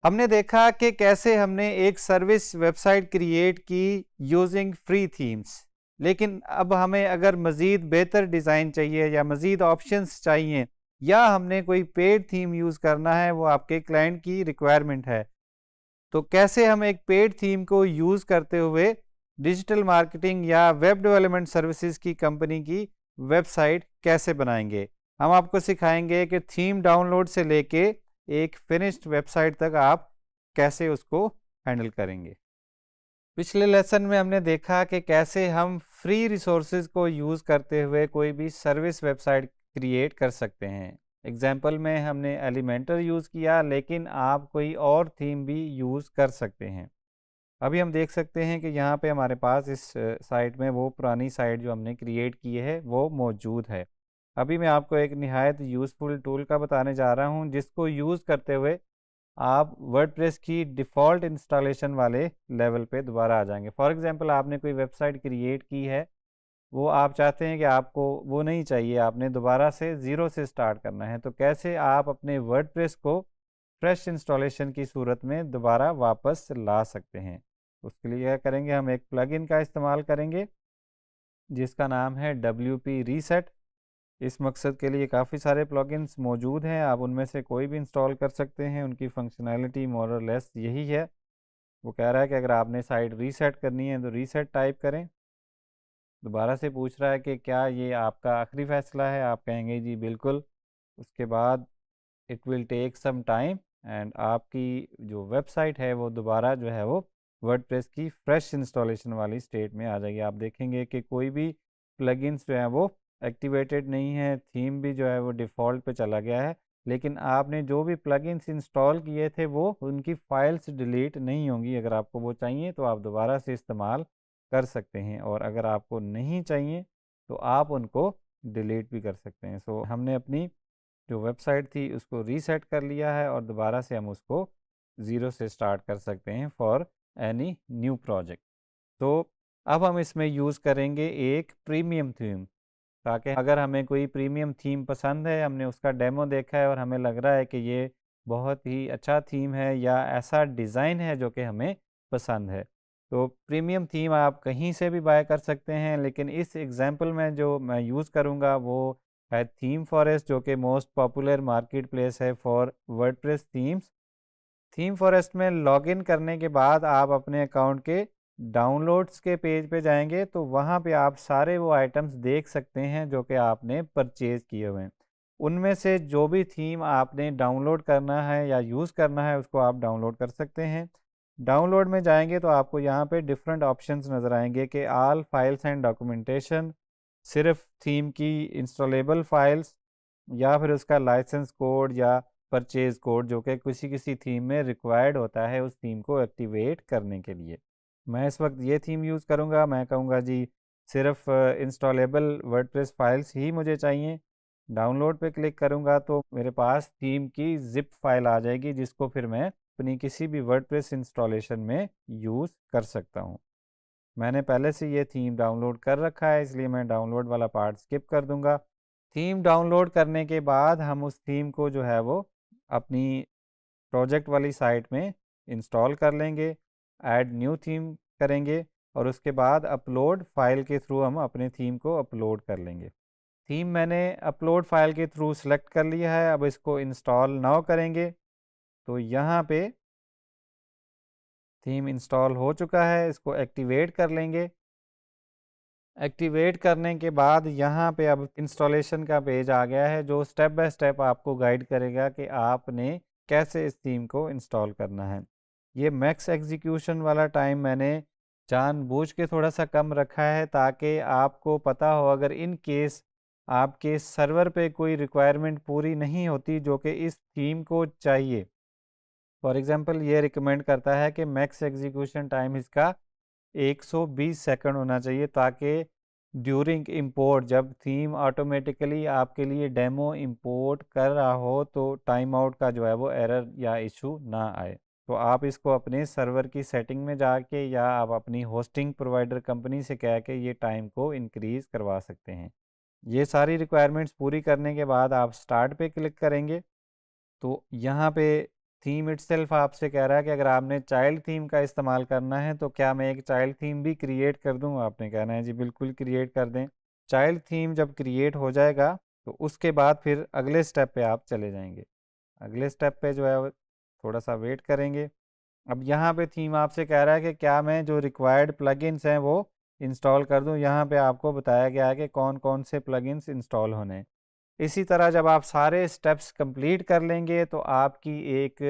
हमने देखा कि कैसे हमने एक सर्विस वेबसाइट क्रिएट की यूजिंग फ्री थीम्स, लेकिन अब हमें अगर मज़ीद बेहतर डिज़ाइन चाहिए या मज़ीद ऑप्शंस चाहिए या हमने कोई पेड थीम यूज़ करना है, वो आपके क्लाइंट की रिक्वायरमेंट है। तो कैसे हम एक पेड थीम को यूज़ करते हुए डिजिटल मार्केटिंग या वेब डेवलपमेंट सर्विसेज की कंपनी की वेबसाइट कैसे बनाएंगे। हम आपको सिखाएंगे कि थीम डाउनलोड से लेके एक फिनिश्ड वेबसाइट तक आप कैसे उसको हैंडल करेंगे। पिछले लेसन में हमने देखा कि कैसे हम फ्री रिसोर्सेज को यूज़ करते हुए कोई भी सर्विस वेबसाइट क्रिएट कर सकते हैं। एग्जाम्पल में हमने एलिमेंटर यूज़ किया, लेकिन आप कोई और थीम भी यूज़ कर सकते हैं। अभी हम देख सकते हैं कि यहाँ पे हमारे पास इस साइट में वो पुरानी साइट जो हमने क्रिएट की है वो मौजूद है। अभी मैं आपको एक निहायत यूज़फुल टूल का बताने जा रहा हूँ, जिसको यूज़ करते हुए आप वर्डप्रेस की डिफ़ॉल्ट इंस्टॉलेशन वाले लेवल पे दोबारा आ जाएंगे। फॉर एग्जांपल आपने कोई वेबसाइट क्रिएट की है, वो आप चाहते हैं कि आपको वो नहीं चाहिए, आपने दोबारा से ज़ीरो से स्टार्ट करना है। तो कैसे आप अपने वर्डप्रेस को फ्रेश इंस्टॉलेशन की सूरत में दोबारा वापस ला सकते हैं। उसके लिए क्या करेंगे, हम एक प्लगइन का इस्तेमाल करेंगे जिसका नाम है WP रीसेट। इस मकसद के लिए काफ़ी सारे प्लगइन्स मौजूद हैं, आप उनमें से कोई भी इंस्टॉल कर सकते हैं। उनकी फंक्शनैलिटी मोर और लेस यही है। वो कह रहा है कि अगर आपने साइट रीसेट करनी है तो रीसेट टाइप करें। दोबारा से पूछ रहा है कि क्या ये आपका आखिरी फ़ैसला है, आप कहेंगे जी बिल्कुल। उसके बाद it will take some time and आपकी जो वेबसाइट है वो दोबारा जो है वो वर्डप्रेस की फ्रेश इंस्टॉलेशन वाली स्टेट में आ जाएगी। आप देखेंगे कि कोई भी प्लगइन्स जो है वो एक्टिवेटेड नहीं है, थीम भी जो है वो डिफ़ॉल्ट पे चला गया है, लेकिन आपने जो भी प्लगइन्स इंस्टॉल किए थे वो उनकी फाइल्स डिलीट नहीं होंगी। अगर आपको वो चाहिए तो आप दोबारा से इस्तेमाल कर सकते हैं, और अगर आपको नहीं चाहिए तो आप उनको डिलीट भी कर सकते हैं। सो हमने अपनी जो वेबसाइट थी उसको रीसेट कर लिया है, और दोबारा से हम उसको ज़ीरो से स्टार्ट कर सकते हैं फॉर एनी न्यू प्रोजेक्ट। तो अब हम इसमें यूज़ करेंगे एक प्रीमियम थीम, ताकि अगर हमें कोई प्रीमियम थीम पसंद है, हमने उसका डेमो देखा है और हमें लग रहा है कि ये बहुत ही अच्छा थीम है या ऐसा डिज़ाइन है जो कि हमें पसंद है, तो प्रीमियम थीम आप कहीं से भी बाय कर सकते हैं। लेकिन इस एग्जांपल में जो मैं यूज़ करूँगा वो है थीम फॉरेस्ट, जो कि मोस्ट पॉपुलर मार्केट प्लेस है for WordPress themes. Theme forest में लॉगिन करने के बाद आप अपने अकाउंट के डाउनलोड्स के पेज पे जाएंगे, तो वहाँ पे आप सारे वो आइटम्स देख सकते हैं जो कि आपने परचेज़ किए हुए हैं। उनमें से जो भी थीम आपने डाउनलोड करना है या यूज़ करना है उसको आप डाउनलोड कर सकते हैं। डाउनलोड में जाएंगे तो आपको यहाँ पे डिफरेंट ऑप्शंस नज़र आएंगे कि ऑल फाइल्स एंड डॉक्यूमेंटेशन, सिर्फ थीम की इंस्टॉलेबल फाइल्स, या फिर उसका लाइसेंस कोड या परचेज कोड जो कि किसी किसी थीम में रिक्वायर्ड होता है उस थीम को एक्टिवेट करने के लिए। मैं इस वक्त ये थीम यूज़ करूँगा। मैं कहूँगा जी सिर्फ इंस्टॉलेबल वर्डप्रेस फाइल्स ही मुझे चाहिए। डाउनलोड पे क्लिक करूँगा तो मेरे पास थीम की ज़िप फाइल आ जाएगी, जिसको फिर मैं अपनी किसी भी वर्डप्रेस इंस्टॉलेशन में यूज़ कर सकता हूँ। मैंने पहले से ये थीम डाउनलोड कर रखा है, इसलिए मैं डाउनलोड वाला पार्ट स्किप कर दूंगा। थीम डाउनलोड करने के बाद हम उस थीम को जो है वो अपनी प्रोजेक्ट वाली साइट में इंस्टॉल कर लेंगे, ऐड न्यू थीम करेंगे, और उसके बाद अपलोड फाइल के थ्रू हम अपने थीम को अपलोड कर लेंगे। थीम मैंने अपलोड फाइल के थ्रू सेलेक्ट कर लिया है, अब इसको इंस्टॉल नाउ करेंगे। तो यहाँ पे थीम इंस्टॉल हो चुका है, इसको एक्टिवेट कर लेंगे। एक्टिवेट करने के बाद यहाँ पे अब इंस्टॉलेशन का पेज आ गया है, जो स्टेप बाय स्टेप आपको गाइड करेगा कि आपने कैसे इस थीम को इंस्टॉल करना है। ये मैक्स एग्जीक्यूशन वाला टाइम मैंने जानबूझ के थोड़ा सा कम रखा है, ताकि आपको पता हो अगर इन केस आपके सर्वर पे कोई रिक्वायरमेंट पूरी नहीं होती जो कि इस थीम को चाहिए। फॉर एग्जांपल ये रिकमेंड करता है कि मैक्स एग्जीक्यूशन टाइम इसका 120 सेकंड होना चाहिए, ताकि ड्यूरिंग इंपोर्ट जब थीम ऑटोमेटिकली आपके लिए डेमो इंपोर्ट कर रहा हो तो टाइम आउट का जो है वो एरर या इशू ना आए। तो आप इसको अपने सर्वर की सेटिंग में जाके या आप अपनी होस्टिंग प्रोवाइडर कंपनी से कह के ये टाइम को इंक्रीज़ करवा सकते हैं। ये सारी रिक्वायरमेंट्स पूरी करने के बाद आप स्टार्ट पे क्लिक करेंगे, तो यहाँ पे थीम इटसेल्फ आपसे कह रहा है कि अगर आपने चाइल्ड थीम का इस्तेमाल करना है तो क्या मैं एक चाइल्ड थीम भी क्रिएट कर दूँ? आपने कहना है जी बिल्कुल क्रिएट कर दें। चाइल्ड थीम जब क्रिएट हो जाएगा तो उसके बाद फिर अगले स्टेप पे आप चले जाएंगे। अगले स्टेप पे जो है वो थोड़ा सा वेट करेंगे। अब यहाँ पे थीम आपसे कह रहा है कि क्या मैं जो रिक्वायर्ड प्लगइन्स हैं वो इंस्टॉल कर दूँ। यहाँ पे आपको बताया गया है कि कौन कौन से प्लगइन्स इंस्टॉल होने हैं। इसी तरह जब आप सारे स्टेप्स कंप्लीट कर लेंगे तो आपकी एक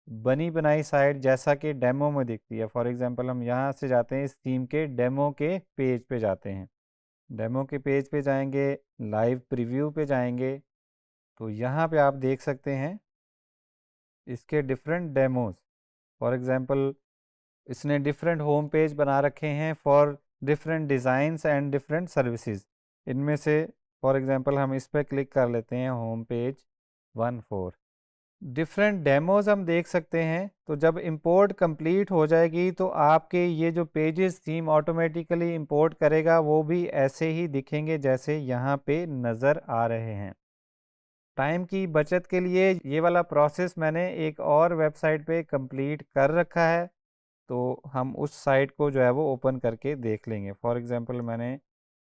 बनी बनाई साइट जैसा कि डेमो में दिखती है। फॉर एग्जांपल हम यहाँ से जाते हैं, इस थीम के डेमो के पेज पे जाते हैं। डेमो के पेज पे जाएंगे, लाइव प्रीव्यू पे जाएंगे, तो यहाँ पे आप देख सकते हैं इसके डिफरेंट डेमोज। फॉर एग्जांपल इसने डिफरेंट होम पेज बना रखे हैं for different designs and different services. इनमें से फॉर एग्जांपल हम इस पर क्लिक कर लेते हैं, होम पेज 1 4। डिफरेंट डेमोज हम देख सकते हैं। तो जब इंपोर्ट कंप्लीट हो जाएगी तो आपके ये जो पेजेस थीम ऑटोमेटिकली इंपोर्ट करेगा वो भी ऐसे ही दिखेंगे जैसे यहाँ पे नज़र आ रहे हैं। टाइम की बचत के लिए ये वाला प्रोसेस मैंने एक और वेबसाइट पे कंप्लीट कर रखा है, तो हम उस साइट को जो है वो ओपन करके देख लेंगे। फॉर एग्जांपल मैंने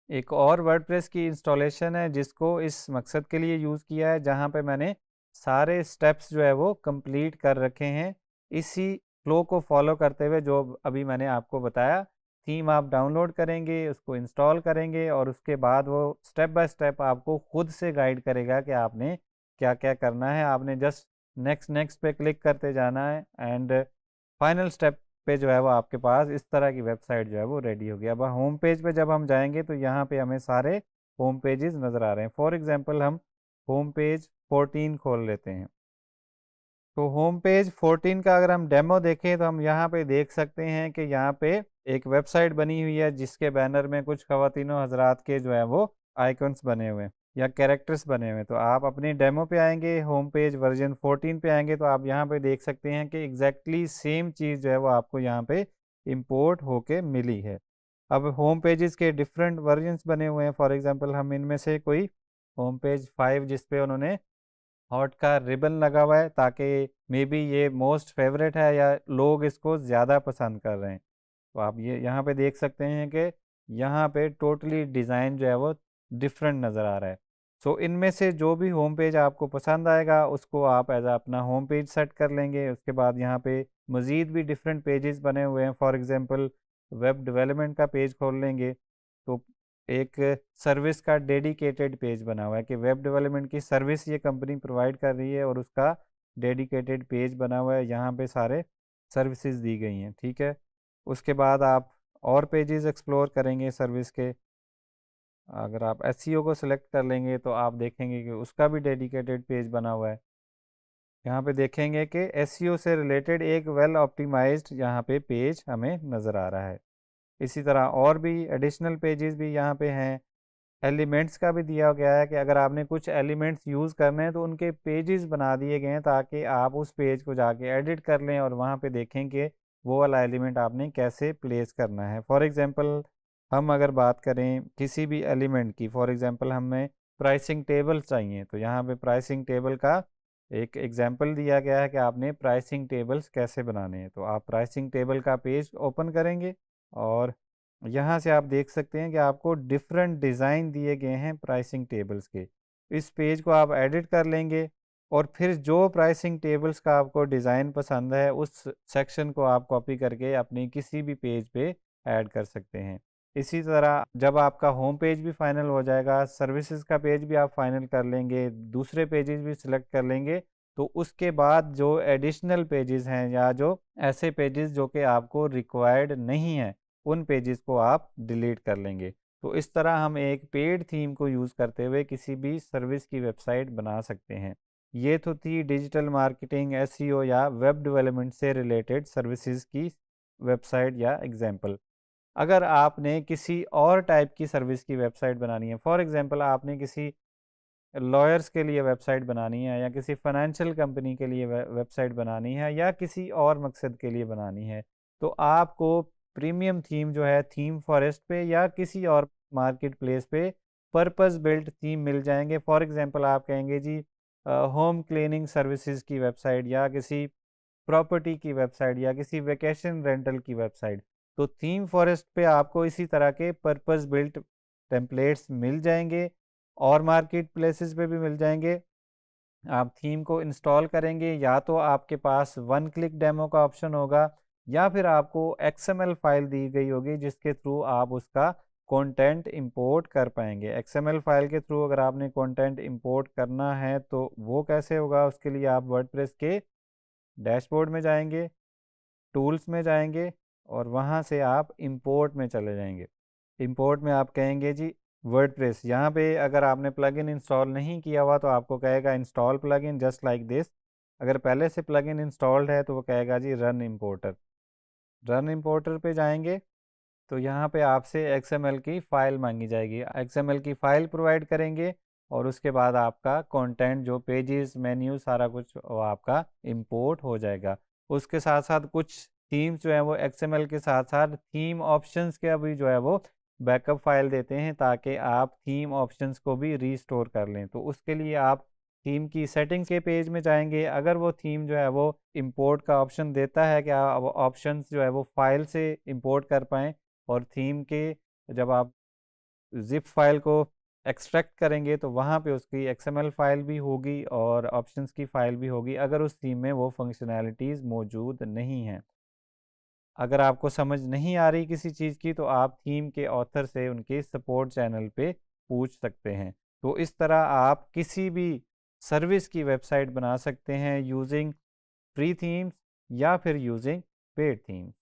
एक और वर्डप्रेस की इंस्टॉलेशन है जिसको इस मकसद के लिए यूज़ किया है, जहाँ पे मैंने सारे स्टेप्स जो है वो कंप्लीट कर रखे हैं इसी फ्लो को फॉलो करते हुए जो अभी मैंने आपको बताया। थीम आप डाउनलोड करेंगे, उसको इंस्टॉल करेंगे और उसके बाद वो स्टेप बाय स्टेप आपको खुद से गाइड करेगा कि आपने क्या क्या करना है। आपने जस्ट नेक्स्ट नेक्स्ट पे क्लिक करते जाना है एंड फाइनल स्टेप पे जो है वो आपके पास इस तरह की वेबसाइट जो है वो रेडी हो गया। अब होम पेज पे जब हम जाएंगे तो यहाँ पे हमें सारे होम पेजेस नज़र आ रहे हैं। फॉर एग्जांपल हम होम पेज 14 खोल लेते हैं। तो होम पेज 14 का अगर हम डेमो देखें तो हम यहाँ पे देख सकते हैं कि यहाँ पे एक वेबसाइट बनी हुई है जिसके बैनर में कुछ ख़वातीनो हजरात के जो है वो आइकन्स बने हुए हैं या कैरेक्टर्स बने हुए हैं। तो आप अपनी डेमो पे आएंगे, होम पेज वर्जन 14 पे आएंगे तो आप यहाँ पे देख सकते हैं कि एग्जैक्टली सेम चीज़ जो है वो आपको यहाँ पे इम्पोर्ट होके मिली है। अब होम पेजेस के डिफरेंट वर्जन्स बने हुए हैं। फॉर एग्जांपल हम इनमें से कोई होम पेज 5 जिस पे उन्होंने हॉट का रिबन लगा हुआ है ताकि मे बी ये मोस्ट फेवरेट है या लोग इसको ज़्यादा पसंद कर रहे हैं, तो आप ये यहाँ पे देख सकते हैं कि यहाँ पे टोटली डिज़ाइन जो है वो डिफरेंट नज़र आ रहा है। सो इनमें से जो भी होम पेज आपको पसंद आएगा उसको आप एज अपना होम पेज सेट कर लेंगे। उसके बाद यहाँ पे मज़ीद भी डिफरेंट पेजेस बने हुए हैं। फॉर एग्जांपल वेब डेवलपमेंट का पेज खोल लेंगे तो एक सर्विस का डेडिकेटेड पेज बना हुआ है कि वेब डेवलपमेंट की सर्विस ये कंपनी प्रोवाइड कर रही है और उसका डेडिकेटेड पेज बना हुआ है, यहाँ पे सारे सर्विसेज दी गई हैं। ठीक है, उसके बाद आप और पेजेस एक्सप्लोर करेंगे सर्विस के। अगर आप एसईओ को सिलेक्ट कर लेंगे तो आप देखेंगे कि उसका भी डेडिकेटेड पेज बना हुआ है। यहाँ पे देखेंगे कि एसईओ से रिलेटेड एक वेल ऑप्टिमाइज्ड यहाँ पे पेज हमें नज़र आ रहा है। इसी तरह और भी एडिशनल पेजेस भी यहाँ पे हैं। एलिमेंट्स का भी दिया गया है कि अगर आपने कुछ एलिमेंट्स यूज़ करने हैं तो उनके पेजेस बना दिए गए हैं ताकि आप उस पेज को जाके एडिट कर लें और वहाँ पे देखें कि वो वाला एलिमेंट आपने कैसे प्लेस करना है। फॉर एग्जांपल हम अगर बात करें किसी भी एलिमेंट की, फॉर एग्जांपल हमें प्राइसिंग टेबल चाहिए तो यहाँ पे प्राइसिंग टेबल का एक एग्जांपल दिया गया है कि आपने प्राइसिंग टेबल्स कैसे बनाने हैं। तो आप प्राइसिंग टेबल का पेज ओपन करेंगे और यहाँ से आप देख सकते हैं कि आपको डिफरेंट डिज़ाइन दिए गए हैं प्राइसिंग टेबल्स के। इस पेज को आप एडिट कर लेंगे और फिर जो प्राइसिंग टेबल्स का आपको डिज़ाइन पसंद है उस सेक्शन को आप कॉपी करके अपनी किसी भी पेज पे ऐड कर सकते हैं। इसी तरह जब आपका होम पेज भी फाइनल हो जाएगा, सर्विसेज का पेज भी आप फाइनल कर लेंगे, दूसरे पेजेस भी सिलेक्ट कर लेंगे, तो उसके बाद जो एडिशनल पेजेस हैं या जो ऐसे पेजेस जो कि आपको रिक्वायर्ड नहीं है उन पेजेस को आप डिलीट कर लेंगे। तो इस तरह हम एक पेड थीम को यूज़ करते हुए किसी भी सर्विस की वेबसाइट बना सकते हैं। ये तो थी डिजिटल मार्केटिंग, एसईओ या वेब डेवलपमेंट से रिलेटेड सर्विसेज की वेबसाइट या एग्जांपल। अगर आपने किसी और टाइप की सर्विस की वेबसाइट बनानी है, फॉर एग्जांपल आपने किसी लॉयर्स के लिए वेबसाइट बनानी है या किसी फाइनेंशियल कंपनी के लिए वेबसाइट बनानी है या किसी और मकसद के लिए बनानी है, तो आपको प्रीमियम थीम जो है थीम फॉरेस्ट पे या किसी और मार्केट प्लेस पे पर्पस बिल्ट थीम मिल जाएंगे। फॉर एग्जांपल आप कहेंगे जी होम क्लीनिंग सर्विसेज की वेबसाइट या किसी प्रॉपर्टी की वेबसाइट या किसी वेकेशन रेंटल की वेबसाइट, तो थीम फॉरेस्ट पे आपको इसी तरह के पर्पस बिल्ट टेम्पलेट्स मिल जाएंगे और मार्केट प्लेसेस पे भी मिल जाएंगे। आप थीम को इंस्टॉल करेंगे, या तो आपके पास वन क्लिक डेमो का ऑप्शन होगा या फिर आपको XML फाइल दी गई होगी जिसके थ्रू आप उसका कंटेंट इंपोर्ट कर पाएंगे। XML फाइल के थ्रू अगर आपने कंटेंट इंपोर्ट करना है तो वो कैसे होगा, उसके लिए आप वर्डप्रेस के डैशबोर्ड में जाएंगे, टूल्स में जाएंगे और वहाँ से आप इंपोर्ट में चले जाएंगे। इंपोर्ट में आप कहेंगे जी वर्डप्रेस, यहाँ पे अगर आपने प्लगइन इंस्टॉल नहीं किया हुआ तो आपको कहेगा install plugin just like this. अगर पहले से प्लगइन इंस्टॉल्ड है तो वो कहेगा जी रन इंपोर्टर। रन इंपोर्टर पे जाएंगे तो यहाँ पे आपसे XML की फ़ाइल मांगी जाएगी, XML की फ़ाइल प्रोवाइड करेंगे और उसके बाद आपका कंटेंट जो पेजेस मेन्यू सारा कुछ वो आपका इंपोर्ट हो जाएगा। उसके साथ साथ कुछ थीम्स जो है वो XML के साथ साथ थीम ऑप्शंस के अभी जो है वो बैकअप फाइल देते हैं ताकि आप थीम ऑप्शंस को भी रीस्टोर कर लें। तो उसके लिए आप थीम की सेटिंग्स के पेज में जाएंगे, अगर वो थीम जो है वो इंपोर्ट का ऑप्शन देता है कि आप ऑप्शंस जो है वो फाइल से इंपोर्ट कर पाएँ, और थीम के जब आप ज़िप फाइल को एक्सट्रैक्ट करेंगे तो वहाँ पे उसकी XML फाइल भी होगी और ऑप्शंस की फ़ाइल भी होगी अगर उस थीम में वो फंक्शनैलिटीज़ मौजूद नहीं हैं। अगर आपको समझ नहीं आ रही किसी चीज़ की तो आप थीम के ऑथर से उनके सपोर्ट चैनल पे पूछ सकते हैं। तो इस तरह आप किसी भी सर्विस की वेबसाइट बना सकते हैं यूजिंग फ्री थीम्स या फिर यूजिंग पेड थीम्स।